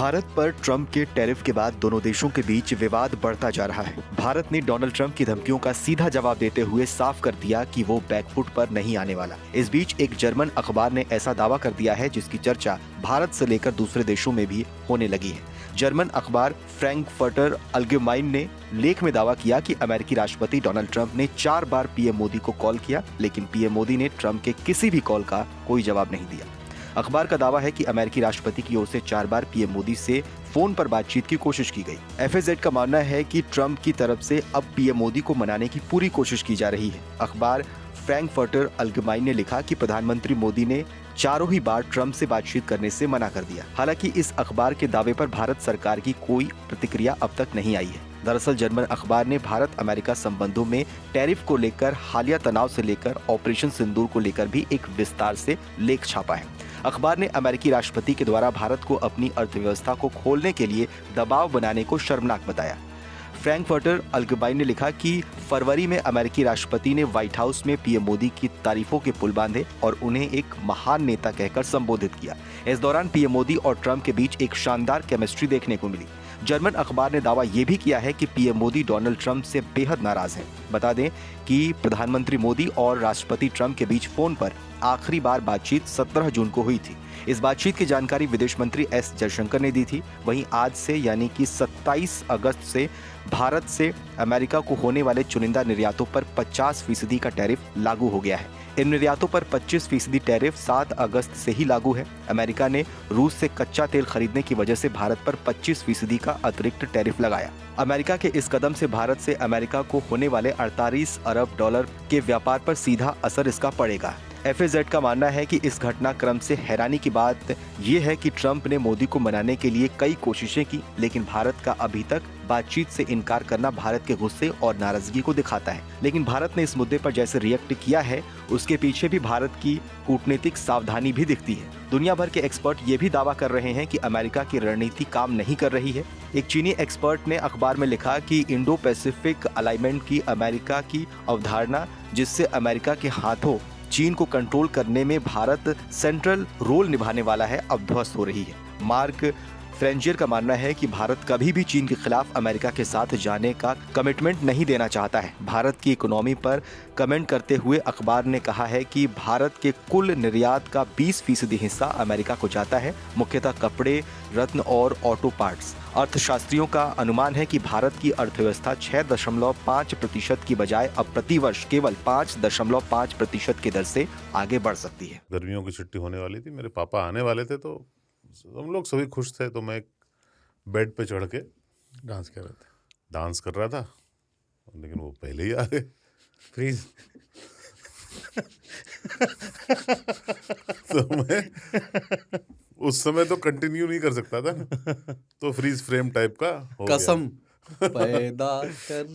भारत पर ट्रंप के टैरिफ के बाद दोनों देशों के बीच विवाद बढ़ता जा रहा है। भारत ने डोनाल्ड ट्रंप की धमकियों का सीधा जवाब देते हुए साफ कर दिया कि वो बैकफुट पर नहीं आने वाला। इस बीच एक जर्मन अखबार ने ऐसा दावा कर दिया है जिसकी चर्चा भारत से लेकर दूसरे देशों में भी होने लगी है। जर्मन अखबार फ्रैंकफर्टर अल्गेमाइन ने लेख में दावा किया कि अमेरिकी राष्ट्रपति डोनाल्ड ट्रंप ने 4 बार पीएम मोदी को कॉल किया, लेकिन पीएम मोदी ने ट्रंप के किसी भी कॉल का कोई जवाब नहीं दिया। अखबार का दावा है कि अमेरिकी राष्ट्रपति की ओर से 4 बार पीएम मोदी से फोन पर बातचीत की कोशिश की गई। एफएजेड का मानना है कि ट्रंप की तरफ से अब पीएम मोदी को मनाने की पूरी कोशिश की जा रही है। अखबार फ्रैंकफर्टर अल्गेमाइन ने लिखा कि प्रधानमंत्री मोदी ने चारों ही बार ट्रंप से बातचीत करने से मना कर दिया। हालांकि इस अखबार के दावे पर भारत सरकार की कोई प्रतिक्रिया अब तक नहीं आई है। दरअसल जर्मन अखबार ने भारत अमेरिका संबंधों में टैरिफ को लेकर हालिया तनाव से लेकर ऑपरेशन सिंदूर को लेकर भी एक विस्तार से लेख छापा है। अखबार ने अमेरिकी राष्ट्रपति के द्वारा भारत को अपनी अर्थव्यवस्था को खोलने के लिए दबाव बनाने को शर्मनाक बताया। फ्रैंकफर्टर अल्गेमाइन ने लिखा कि फरवरी में अमेरिकी राष्ट्रपति ने व्हाइट हाउस में पीएम मोदी की तारीफों के पुल बांधे और उन्हें एक महान नेता कहकर संबोधित किया। इस दौरान पीएम मोदी और ट्रंप के बीच एक शानदार केमिस्ट्री देखने को मिली। जर्मन अखबार ने दावा यह भी किया है कि पीएम मोदी डोनाल्ड ट्रंप से बेहद नाराज हैं। बता दें कि प्रधानमंत्री मोदी और राष्ट्रपति ट्रंप के बीच फोन पर आखिरी बार बातचीत 17 जून को हुई थी। इस बातचीत की जानकारी विदेश मंत्री एस जयशंकर ने दी थी। वहीं आज से यानी कि 27 अगस्त से भारत से अमेरिका को होने वाले चुनिंदा निर्यातों पर 50% का टैरिफ लागू हो गया है। इन निर्यातों पर 25% टैरिफ 7 अगस्त से ही लागू है। अमेरिका ने रूस से कच्चा तेल खरीदने की वजह से भारत पर 25% का अतिरिक्त टैरिफ लगाया। अमेरिका के इस कदम से भारत से अमेरिका को होने वाले 48 अरब डॉलर के व्यापार पर सीधा असर इसका पड़ेगा। एफएजेड का मानना है कि इस घटनाक्रम से हैरानी की बात यह है कि ट्रंप ने मोदी को मनाने के लिए कई कोशिशें की, लेकिन भारत का अभी तक बातचीत से इनकार करना भारत के गुस्से और नाराजगी को दिखाता है। लेकिन भारत ने इस मुद्दे पर जैसे रिएक्ट किया है, उसके पीछे भी भारत की कूटनीतिक सावधानी भी दिखती है। दुनिया भर के एक्सपर्ट ये भी दावा कर रहे हैं कि अमेरिका की रणनीति काम नहीं कर रही है। एक चीनी एक्सपर्ट ने अखबार में लिखा कि इंडो पैसिफिक अलाइनमेंट की अमेरिका की अवधारणा, जिससे अमेरिका के हाथों चीन को कंट्रोल करने में भारत सेंट्रल रोल निभाने वाला है, अब ध्वस्त हो रही है। मार्क फ्रेंजियर का मानना है कि भारत कभी भी चीन के खिलाफ अमेरिका के साथ जाने का कमिटमेंट नहीं देना चाहता है। भारत की इकोनॉमी पर कमेंट करते हुए अखबार ने कहा है कि भारत के कुल निर्यात का 20% हिस्सा अमेरिका को जाता है, मुख्यतः कपड़े, रत्न और ऑटो पार्ट्स। अर्थशास्त्रियों का अनुमान है कि भारत की अर्थव्यवस्था 6.5% की बजाय अब प्रतिवर्ष केवल 5.5% की दर से आगे बढ़ सकती है। गर्मियों की छुट्टी होने वाली थी, मेरे पापा आने वाले थे, तो हम लोग सभी खुश थे। तो मैं एक बेड पे चढ़ के डांस कर रहा था, लेकिन वो पहले ही आ गए। फ्रीज। तो मैं उस समय तो कंटिन्यू नहीं कर सकता था, तो फ्रीज फ्रेम टाइप का हो गया। कसम पैदा कर